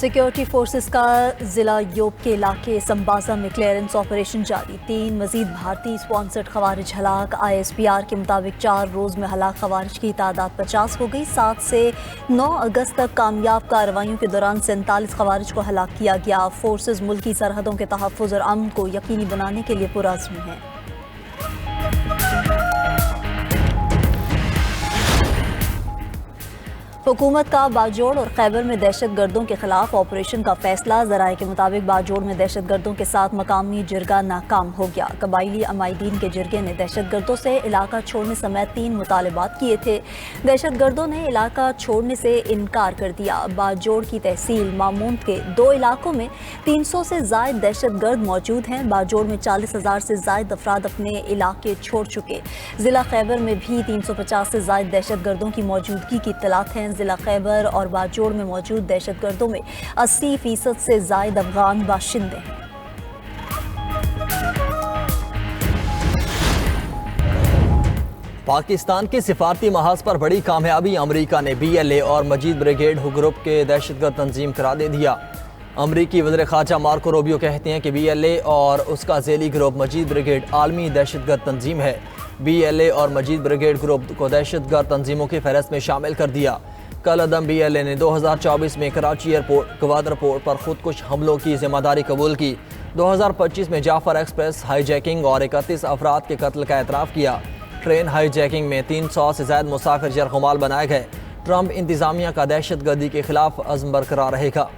Security forces का जिला योब के इलाके संबाजा में क्लियरेंस ऑपरेशन जारी। 3 मजीद भारतीय स्पॉन्सर्ड खवारिज हलाक। ISPR के मुताबिक 4 रोज़ में हलाक खवारिज की तादाद 50 हो गई। 7 से 9 अगस्त तक कामयाब कार्रवाइयों के दौरान 47 खवारिज को हलाक किया गया। फोर्सेस मुल्की सरहदों के तहफ़्फ़ुज़ और अमन को यकीनी बनाने के लिए पुरअज़्म हैं। हुकूमत का बाजोड़ और खैबर में दहशत गर्दों के खिलाफ ऑपरेशन का फैसला। ज़राए के मुताबिक बाजोड़ में दहशत गर्दों के साथ मकामी जिरगा नाकाम हो गया। कबाइली अमाइदीन के जिरगे ने दहशत गर्दों से इलाका छोड़ने समेत 3 मुतालबात किए थे। दहशत गर्दों ने इलाका छोड़ने से इनकार कर दिया। बाजोड़ की तहसील मामून के 2 इलाकों में 300 से ज़ायद दहशत गर्द मौजूद हैं। बाजोड़ में 40,000 से ज़ायद अफराद अपने इलाके छोड़ चुके। ज़िला खैबर में भी 350 से ज़ायद दहशत गर्दों की मौजूदगी की इत्तलात हैं। जिला खैबर और बाजोड़ में मौजूद दहशत गर्दों में 80% से ज़ायद अफगान बाशिंदे हैं। पाकिस्तान के सिफारती महाज पर बड़ी कामयाबी। अमरीका ने BLA और मजीद ब्रिगेड ग्रुप के दहशतगर्द तंजीम करार दे दिया। अमरीकी वज़ीर ख़ारजा मार्को रूबियो कहते हैं कि BLA और उसका ज़ेली ग्रुप मजीद ब्रिगेड आलमी दहशतगर्द तंजीम है। BLA और मजीद ब्रिगेड ग्रुप को दहशतगर्द तंजीमों की फहरस्त में शामिल कर दिया। कल अदम BLA ने 2024 में कराची एयरपोर्ट गवादर पोर्ट पर खुदकुश हमलों की जिम्मेदारी कबूल की। 2025 में जाफर एक्सप्रेस हाईजैकिंग और 31 अफराद के कत्ल का एतराफ़ किया। ट्रेन हाईजैकिंग में 300 से ज़ायद मुसाफिर जरगुमाल बनाए गए। ट्रंप इंतज़ामिया का दहशत गर्दी के खिलाफ अज़्म बरकरार रहेगा।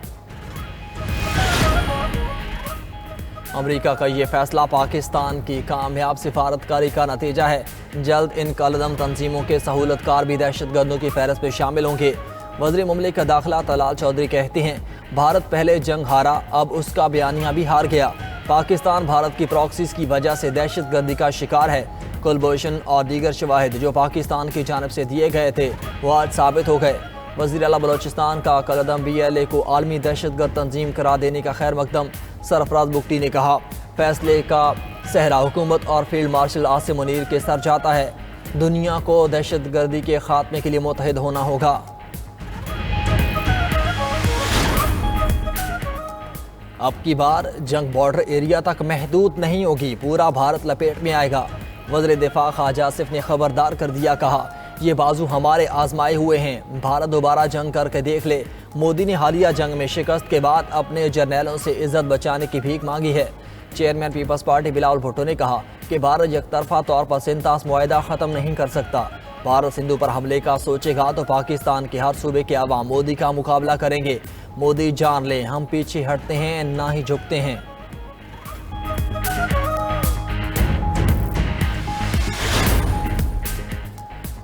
अमरीका का ये फैसला पाकिस्तान की कामयाब सिफारतकारी का नतीजा है। जल्द इन कलदम तंजीमों के सहूलतकार भी दहशत गर्दों की फहरस्त में शामिल होंगे। वज़ीर मुमलिकत दाखिला तलाल चौधरी कहते हैं, भारत पहले जंग हारा, अब उसका बयानिया भी हार गया। पाकिस्तान भारत की प्रॉक्सीज की वजह से दहशत गर्दी का शिकार है। कुलभूषण और दीगर शवाहिद जो पाकिस्तान की जानिब से दिए गए थे वो आज साबित हो गए। वज़ीर आला बलोचिस्तान का कलदम BLA को आलमी दहशत गर्द तंजीम करार देने का खैर मकदम सरफराज बुगटी ने कहा, फैसले का सहरा हुकूमत और फील्ड मार्शल आसिम मुनीर के सर जाता है। दुनिया को दहशत गर्दी के खात्मे के लिए मुत्तहिद होना होगा। अब की बार जंग बॉर्डर एरिया तक महदूद नहीं होगी, पूरा भारत लपेट में आएगा। वज़ीर दिफा ख्वाजा आसिफ ने खबरदार कर दिया, कहा ये बाजू हमारे आजमाए हुए हैं, भारत दोबारा जंग करके देख ले। मोदी ने हालिया जंग में शिकस्त के बाद अपने जर्नैलों से इज्जत बचाने की भीख मांगी है। Chairman Peoples Party Bilawal Bhutto ने कहा कि भारत यकतरफा तौर पर सिंतास मुआहिदा ख़त्म नहीं कर सकता। भारत सिंधु पर हमले का सोचेगा तो पाकिस्तान के हर सूबे के अवाम मोदी का मुकाबला करेंगे। मोदी जान लें, हम पीछे हटते हैं ना ही झुकते हैं।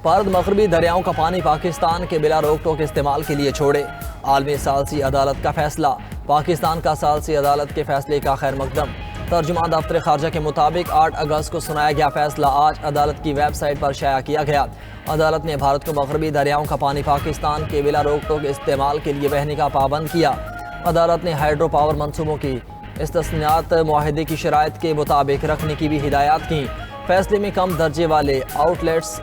भारत मगरबी दरियाओं का पानी पाकिस्तान के बिला रोक टोक इस्तेमाल के लिए छोड़े। आलमी सालसी अदालत का फैसला। पाकिस्तान का सालसी अदालत के फैसले का खैर मकदम। तर्जुमान दफ्तर खारजा के मुताबिक 8 अगस्त को सुनाया गया फैसला आज अदालत की वेबसाइट पर शाया किया गया। अदालत ने भारत को मगरबी दरियाओं का पानी पाकिस्तान के बिला रोक टोक इस्तेमाल के लिए बहने का पाबंद किया। अदालत ने हाइड्रो पावर मनसूबों की इस्तिस्नात मुआहिदे की शराइत के मुताबिक रखने की भी हिदायत की। फैसले में कम दर्जे वाले आउटलेट्स,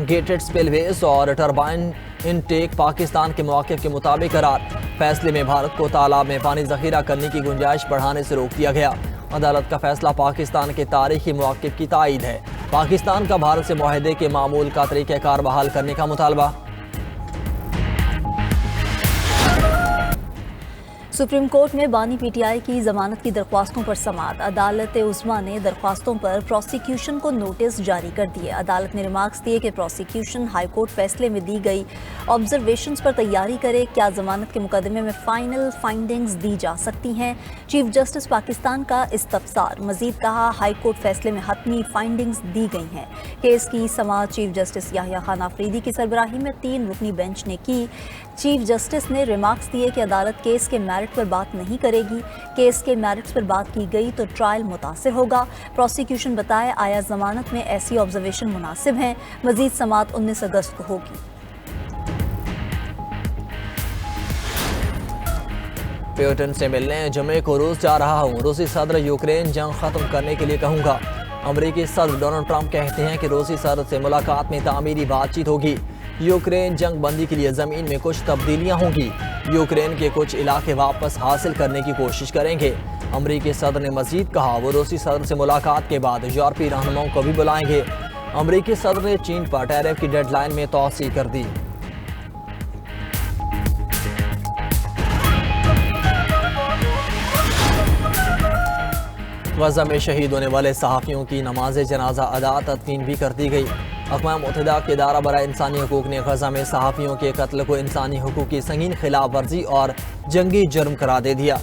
गेटेड स्पिलवेज और टरबाइन इनटेक पाकिस्तान के मौक़िफ़ के मुताबिक करार। फैसले में भारत को तालाब में पानी ज़ख़ीरा करने की गुंजाइश बढ़ाने से रोक दिया गया। अदालत का फैसला पाकिस्तान के तारीख़ी मौक़िफ़ की तायीद है। पाकिस्तान का भारत से मुआहदे के मामूल का तरीक़ाकार बहाल करने का मुतालबा। सुप्रीम कोर्ट में बानी PTI की जमानत की दरख्वास्तों पर समाअत। अदालत उज़्मा ने दरख्वास्तों पर प्रोसिक्यूशन को नोटिस जारी कर दिए। अदालत ने रिमार्क्स दिए कि प्रोसिक्यूशन हाई कोर्ट फैसले में दी गई ऑब्जर्वेशंस पर तैयारी करे। क्या जमानत के मुकदमे में फाइनल फाइंडिंग्स दी जा सकती हैं? चीफ जस्टिस पाकिस्तान का इस्तफसार। मजीद कहा, हाई कोर्ट फैसले में हतमी फाइंडिंग्स दी गई हैं। केस की समाअत चीफ जस्टिस याहिया खान आफरीदी की सरबराही में 3 रुकनी बेंच ने की। चीफ जस्टिस ने रिमार्क्स दिए कि अदालत केस के मेरिट पर बात नहीं करेगी। केस के मेरिट्स पर बात की गई तो ट्रायल मुतासिर होगा। प्रोसिक्यूशन बताए आया जमानत में ऐसी ऑब्जर्वेशन मुनासिब हैं। मजीद समाअत 19 अगस्त को होगी। प्यूटिन से मिलने जुमे को रूस जा रहा हूँ। रूसी सदर यूक्रेन जंग खत्म करने के लिए कहूँगा। अमरीकी सदर डोनाल्ड ट्रंप कहते हैं कि रूसी सदर से मुलाकात में तामीरी बातचीत होगी। یوکرین جنگ بندی کے لیے زمین میں کچھ تبدیلیاں ہوں گی۔ یوکرین کے کچھ علاقے واپس حاصل کرنے کی کوشش کریں گے۔ امریکی صدر نے مزید کہا وہ روسی صدر سے ملاقات کے بعد یورپی رہنماؤں کو بھی بلائیں گے۔ امریکی صدر نے چین پر ٹیرف کی ڈیڈ لائن میں توسیع کر دی۔ غزہ میں شہید ہونے والے صحافیوں کی نماز جنازہ ادا تدفین بھی کر دی گئی۔ اقوام متحدہ کے ادارہ برائے انسانی حقوق نے غزہ میں صحافیوں کے قتل کو انسانی حقوق کی سنگین خلاف ورزی اور جنگی جرم قرار دے دیا۔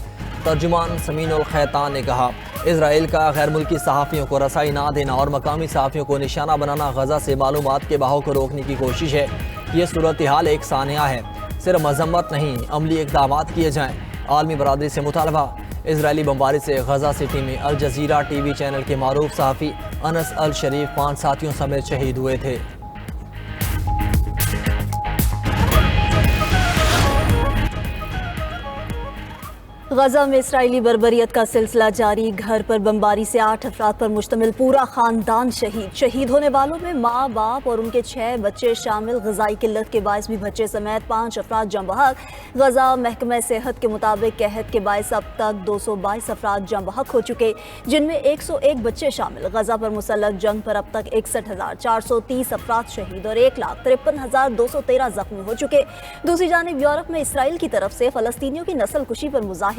ترجمان سمین الخیطان نے کہا اسرائیل کا غیر ملکی صحافیوں کو رسائی نہ دینا اور مقامی صحافیوں کو نشانہ بنانا غزہ سے معلومات کے بہاؤ کو روکنے کی کوشش ہے۔ یہ صورتحال ایک سانحہ ہے، صرف مذمت نہیں، عملی اقدامات کیے جائیں۔ عالمی برادری سے مطالبہ۔ اسرائیلی بمباری سے غزہ سٹی میں الجزیرہ ٹی وی چینل کے معروف صحافی انس الشریف 5 ساتھیوں سمیت شہید ہوئے تھے۔ غزہ میں اسرائیلی بربریت کا سلسلہ جاری۔ گھر پر بمباری سے 8 افراد پر مشتمل پورا خاندان شہید۔ شہید ہونے والوں میں ماں، باپ اور ان کے 6 بچے شامل۔ غذائی قلت کے باعث بھی بچے سمیت 5 افراد جاں بحق۔ غزہ محکمہ صحت کے مطابق قحط کے باعث اب تک 222 افراد جاں بحق ہو چکے، جن میں 101 بچے شامل۔ غزہ پر مسلح جنگ پر اب تک 61,430 افراد شہید اور 1,53,213 زخمی ہو چکے۔ دوسری جانب یورپ میں اسرائیل کی طرف سے فلسطینیوں کی نسل کشی پر مظاہرے۔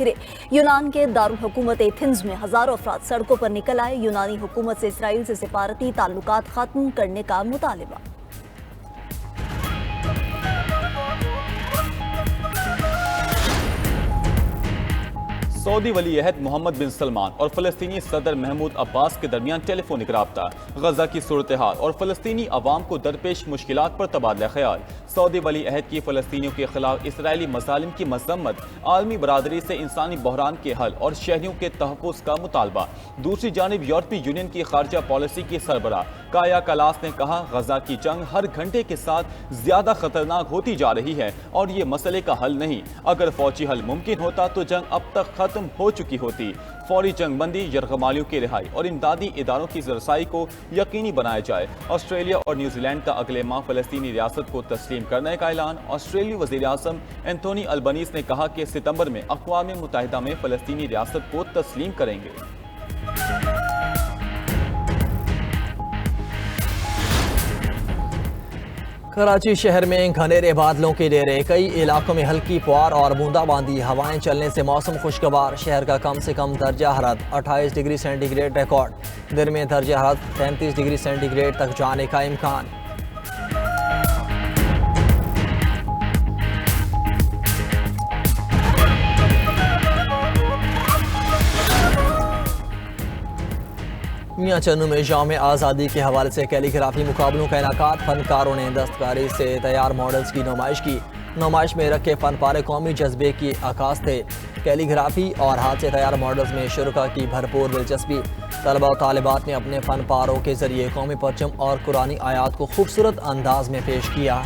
یونان کے دارالحکومت ایتھنز میں ہزاروں افراد سڑکوں پر نکل آئے۔ یونانی حکومت سے اسرائیل سے سفارتی تعلقات ختم کرنے کا مطالبہ۔ سعودی ولی عہد محمد بن سلمان اور فلسطینی صدر محمود عباس کے درمیان ٹیلی فونک رابطہ۔ غزہ کی صورتحال اور فلسطینی عوام کو درپیش مشکلات پر تبادلہ خیال۔ سعودی ولی عہد کی فلسطینیوں کے خلاف اسرائیلی مظالم کی مذمت، عالمی برادری سے انسانی بحران کے حل اور شہریوں کے تحفظ کا مطالبہ۔ دوسری جانب یورپی یونین کی خارجہ پالیسی کی سربراہ کایا کلاس نے کہا غزہ کی جنگ ہر گھنٹے کے ساتھ زیادہ خطرناک ہوتی جا رہی ہے اور یہ مسئلے کا حل نہیں۔ اگر فوجی حل ممکن ہوتا تو جنگ اب تک ختم ہو چکی ہوتی۔ فوری جنگ بندی، یرغمالیوں کی رہائی اور امدادی اداروں کی رسائی کو یقینی بنایا جائے۔ آسٹریلیا اور نیوزی لینڈ کا اگلے ماہ فلسطینی ریاست کو تسلیم کرنے کا اعلان۔ آسٹریلی وزیر اعظم اینتھونی البنیز نے کہا کہ ستمبر میں اقوام متحدہ میں فلسطینی ریاست کو تسلیم کریں گے۔ کراچی شہر میں گھنیرے بادلوں کے ڈیرے، کئی علاقوں میں ہلکی پوار اور بوندا باندی، ہوائیں چلنے سے موسم خوشگوار۔ شہر کا کم سے کم درجہ حرارت 28 ڈگری سینٹی گریڈ ریکارڈ، دن میں درجہ حرارت 33 ڈگری سینٹی گریڈ تک جانے کا امکان۔ میاں چنو میں یوم آزادی کے حوالے سے کیلی گرافی مقابلوں کا انعقاد۔ فنکاروں نے دستکاری سے تیار ماڈلز کی نمائش کی۔ نمائش میں رکھے فن پارے قومی جذبے کی عکاس تھے۔ کیلی گرافی اور ہاتھ سے تیار ماڈلز میں شرکاء کی بھرپور دلچسپی۔ طلبہ و طالبات نے اپنے فن پاروں کے ذریعے قومی پرچم اور قرآنی آیات کو خوبصورت انداز میں پیش کیا۔